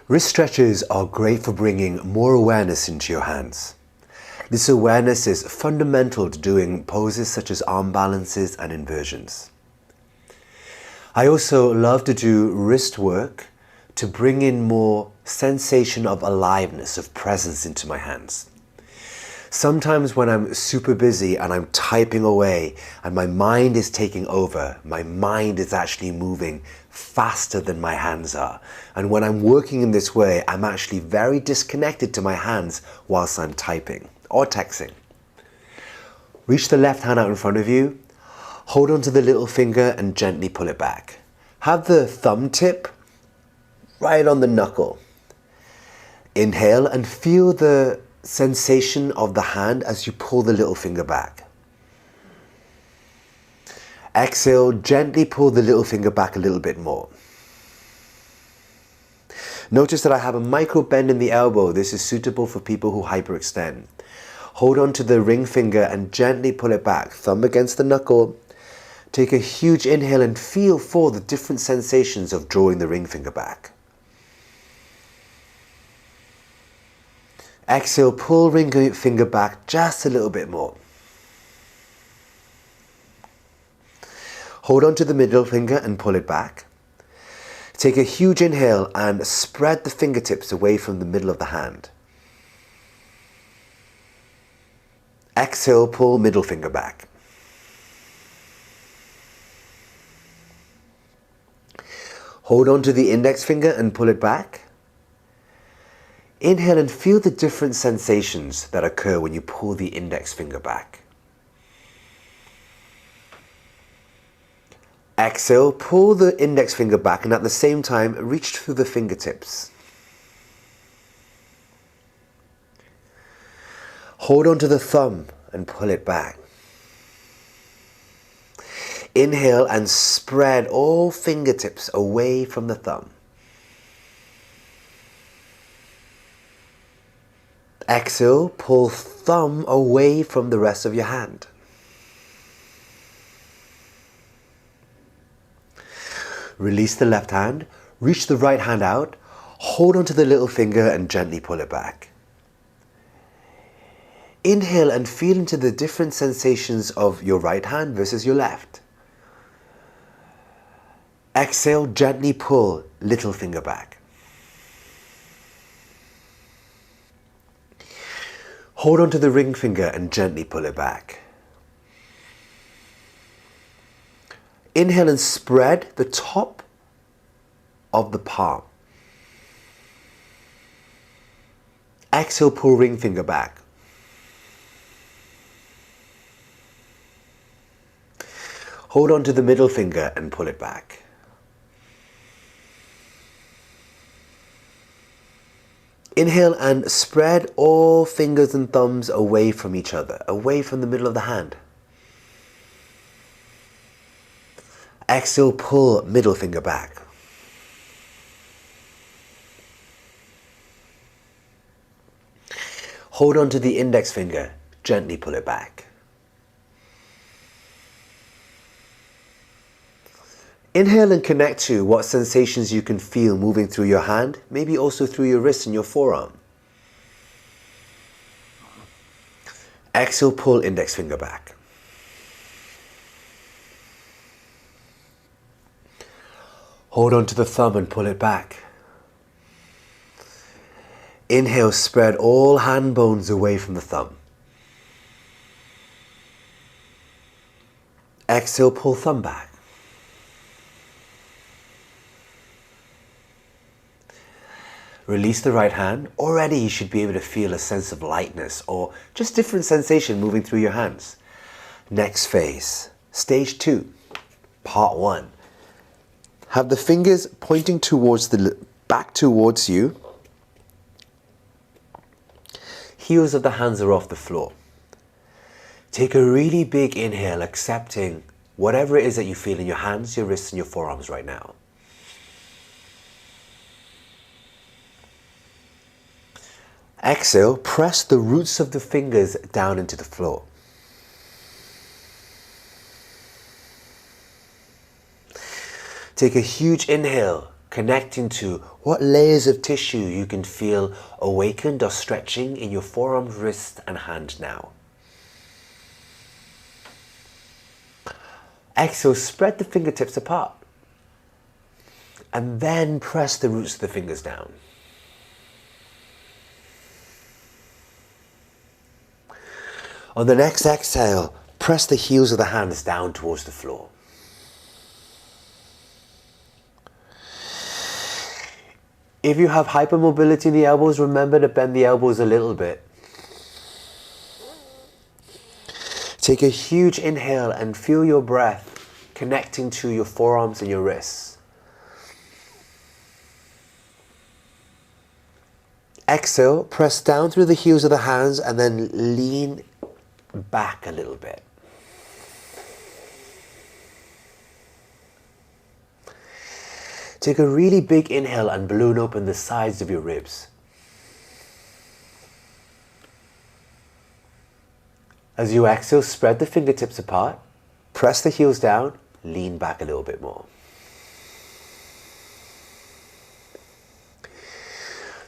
Wrist stretches are great for bringing more awareness into your hands. This awareness is fundamental to doing poses such as arm balances and inversions. I also love to do wrist work to bring in more sensation of aliveness, of presence into my hands. Sometimes when I'm super busy and I'm typing away and my mind is taking over, my mind is actually moving faster than my hands are. And when I'm working in this way, I'm actually very disconnected to my hands whilst I'm typing or texting. Reach the left hand out in front of you, hold onto the little finger and gently pull it back. Have the thumb tip right on the knuckle. Inhale and feel the sensation of the hand as you pull the little finger back. Exhale, gently pull the little finger back a little bit more. Notice that I have a micro bend in the elbow. This is suitable for people who hyperextend. Hold on to the ring finger and gently pull it back. Thumb against the knuckle. Take a huge inhale and feel for the different sensations of drawing the ring finger back. Exhale, pull ring finger back just a little bit more. Hold on to the middle finger and pull it back. Take a huge inhale and spread the fingertips away from the middle of the hand. Exhale, pull middle finger back. Hold on to the index finger and pull it back. Inhale and feel the different sensations that occur when you pull the index finger back. Exhale, pull the index finger back and at the same time reach through the fingertips. Hold on to the thumb and pull it back. Inhale and spread all fingertips away from the thumb. Exhale, pull thumb away from the rest of your hand. Release the left hand, reach the right hand out, hold onto the little finger and gently pull it back. Inhale and feel into the different sensations of your right hand versus your left. Exhale, gently pull little finger back. Hold onto the ring finger and gently pull it back. Inhale and spread the top of the palm. Exhale, pull ring finger back. Hold on to the middle finger and pull it back. Inhale and spread all fingers and thumbs away from each other, away from the middle of the hand. Exhale, pull middle finger back. Hold on to the index finger, gently pull it back. Inhale and connect to what sensations you can feel moving through your hand, maybe also through your wrist and your forearm. Exhale, pull index finger back. Hold on to the thumb and pull it back. Inhale, spread all hand bones away from the thumb. Exhale, pull thumb back. Release the right hand. Already you should be able to feel a sense of lightness or just different sensation moving through your hands. Next phase, stage 2, part 1. Have the fingers pointing towards back towards you. Heels of the hands are off the floor. Take a really big inhale, accepting whatever it is that you feel in your hands, your wrists and your forearms right now. Exhale, press the roots of the fingers down into the floor. Take a huge inhale, connecting to what layers of tissue you can feel awakened or stretching in your forearm, wrist, and hand now. Exhale, spread the fingertips apart. And then press the roots of the fingers down. On the next exhale, press the heels of the hands down towards the floor. If you have hypermobility in the elbows, remember to bend the elbows a little bit. Take a huge inhale and feel your breath connecting to your forearms and your wrists. Exhale, press down through the heels of the hands and then lean back a little bit. Take a really big inhale and balloon open the sides of your ribs. As you exhale, spread the fingertips apart, press the heels down, lean back a little bit more.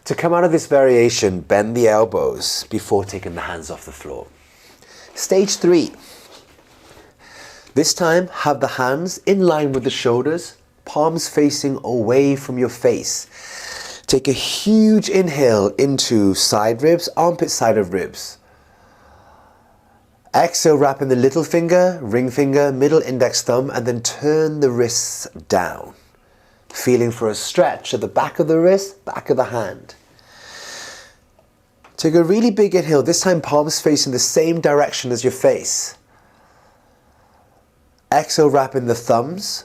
To come out of this variation, bend the elbows before taking the hands off the floor. Stage 3. This time, have the hands in line with the shoulders, palms facing away from your face. Take a huge inhale into side ribs, armpit side of ribs. Exhale, wrapping the little finger, ring finger, middle index thumb, and then turn the wrists down. Feeling for a stretch at the back of the wrist, back of the hand. Take a really big inhale, this time palms facing the same direction as your face. Exhale, wrapping the thumbs,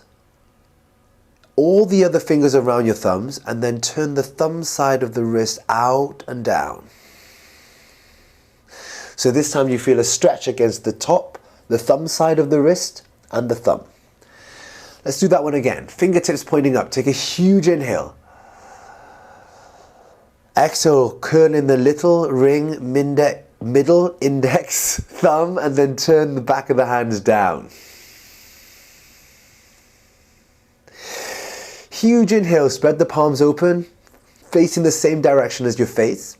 all the other fingers around your thumbs, and then turn the thumb side of the wrist out and down. So this time you feel a stretch against the top, the thumb side of the wrist, and the thumb. Let's do that one again. Fingertips pointing up. Take a huge inhale. Exhale, curling the little ring, middle index thumb, and then turn the back of the hands down. Huge inhale, spread the palms open, facing the same direction as your face.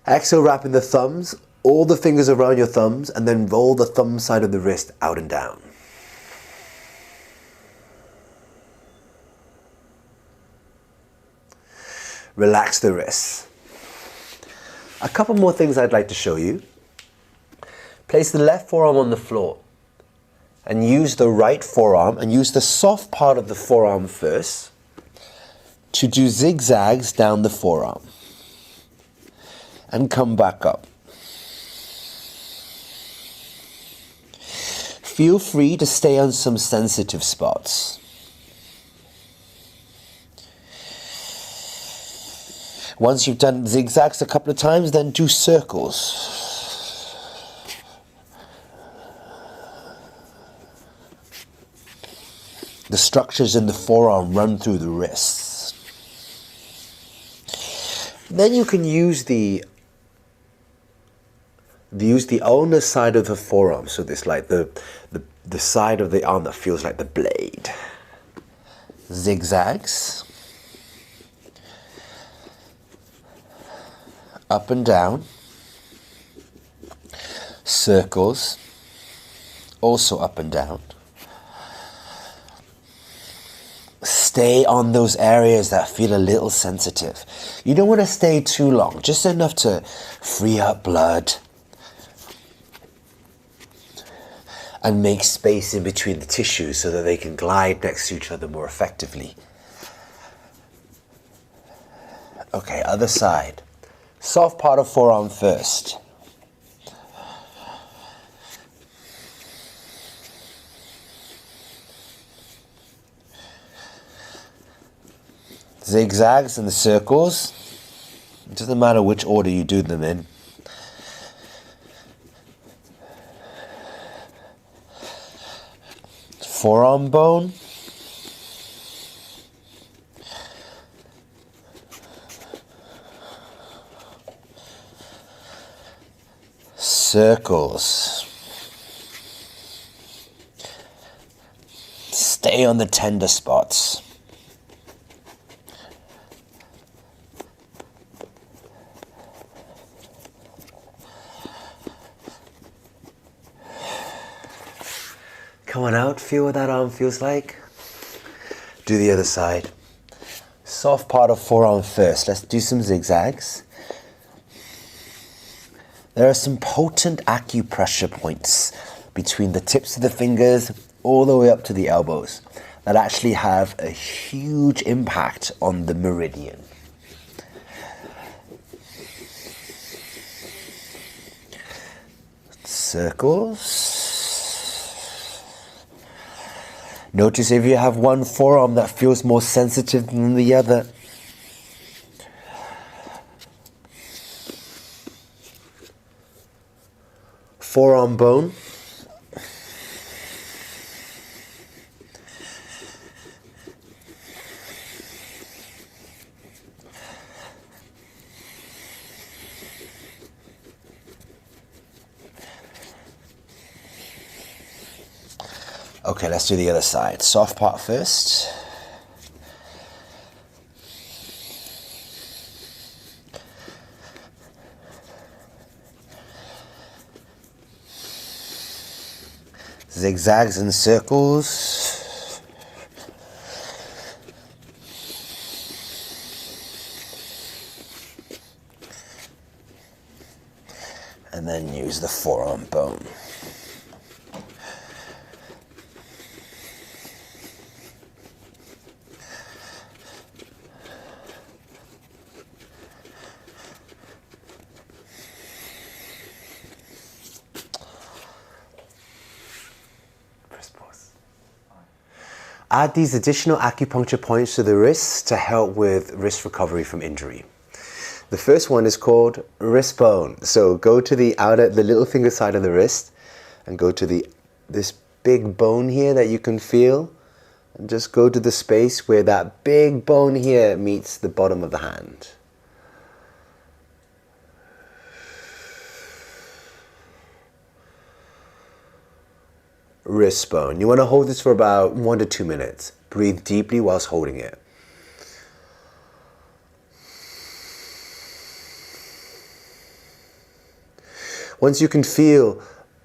Exhale, wrapping the thumbs, all the fingers around your thumbs, and then roll the thumb side of the wrist out and down. Relax the wrists. A couple more things I'd like to show you. Place the left forearm on the floor and use the right forearm and use the soft part of the forearm first to do zigzags down the forearm and come back up. Feel free to stay on some sensitive spots. Once you've done zigzags a couple of times, then do circles. The structures in the forearm run through the wrists. Then you can use the ulnar side of the forearm, so this like the side of the arm that feels like the blade. Zigzags. Up and down, circles, also up and down. Stay on those areas that feel a little sensitive. You don't want to stay too long, just enough to free up blood and make space in between the tissues so that they can glide next to each other more effectively. Okay, other side. Soft part of forearm first. Zigzags and the circles. It doesn't matter which order you do them in. Forearm bone. Circles. Stay on the tender spots. Come on out, feel what that arm feels like. Do the other side. Soft part of forearm first. Let's do some zigzags. There are some potent acupressure points between the tips of the fingers all the way up to the elbows that actually have a huge impact on the meridian. Circles. Notice if you have one forearm that feels more sensitive than the other. Forearm bone. Okay, let's do the other side. Soft part first. Zigzags and circles. And then use the forearm bone. Add these additional acupuncture points to the wrists to help with wrist recovery from injury. The first one is called wrist bone. So go to the little finger side of the wrist and go to this big bone here that you can feel. And just go to the space where that big bone here meets the bottom of the hand. Wrist bone. You want to hold this for about 1 to 2 minutes. Breathe deeply whilst holding it. Once you can feel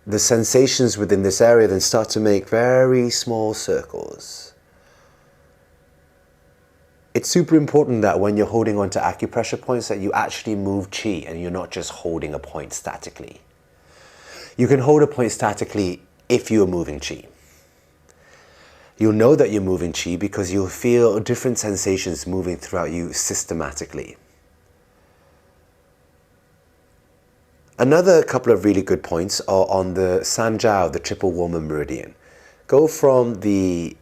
the sensations within this area, then start to make very small circles. It's super important that when you're holding on to acupressure points that you actually move chi and you're not just holding a point statically. You can hold a point statically if you are moving chi. You'll know that you're moving chi because you'll feel different sensations moving throughout you systematically. Another couple of really good points are on the Sanjiao, the triple warmer meridian. Go from the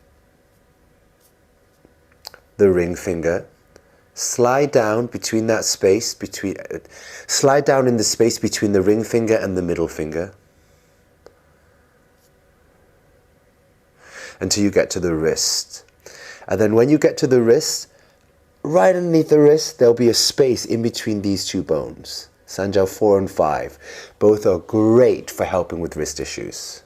ring finger, slide down between that space, slide down in the space between the ring finger and the middle finger, until you get to the wrist. And then when you get to the wrist, right underneath the wrist, there'll be a space in between these two bones. Sanjiao 4 and 5. Both are great for helping with wrist issues.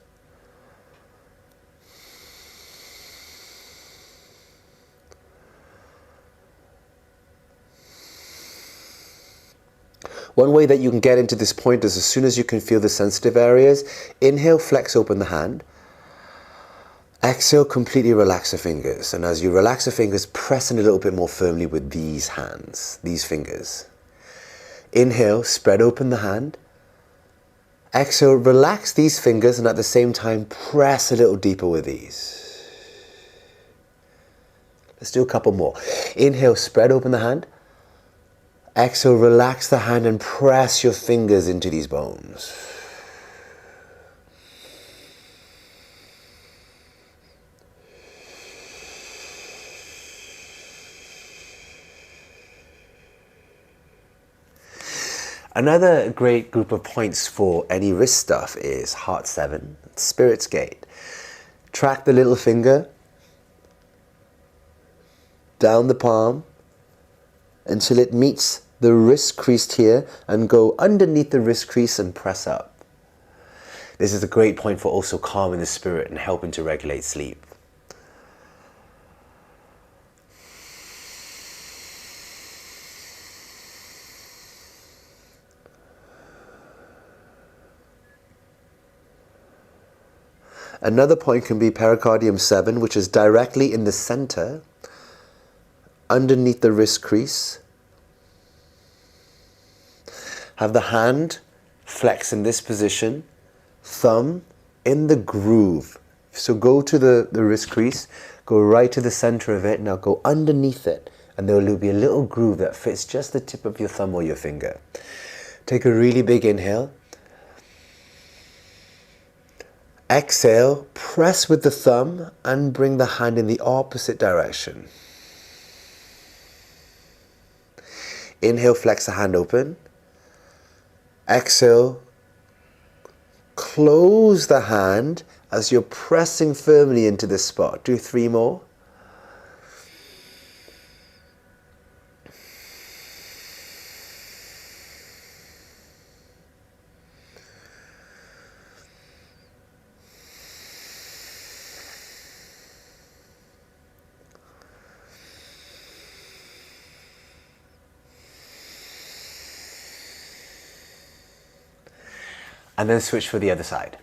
One way that you can get into this point is as soon as you can feel the sensitive areas, inhale, flex open the hand. Exhale, completely relax the fingers. And as you relax the fingers, press in a little bit more firmly with these hands, these fingers. Inhale, spread open the hand. Exhale, relax these fingers and at the same time, press a little deeper with these. Let's do a couple more. Inhale, spread open the hand. Exhale, relax the hand and press your fingers into these bones. Another great group of points for any wrist stuff is Heart 7, Spirit's Gate. Track the little finger down the palm until it meets the wrist crease here and go underneath the wrist crease and press up. This is a great point for also calming the spirit and helping to regulate sleep. Another point can be pericardium 7, which is directly in the center, underneath the wrist crease. Have the hand flex in this position, thumb in the groove. So go to the wrist crease, go right to the center of it, now go underneath it, and there will be a little groove that fits just the tip of your thumb or your finger. Take a really big inhale. Exhale, press with the thumb and bring the hand in the opposite direction. Inhale, flex the hand open. Exhale, close the hand as you're pressing firmly into this spot. Do 3 more. And then switch for the other side.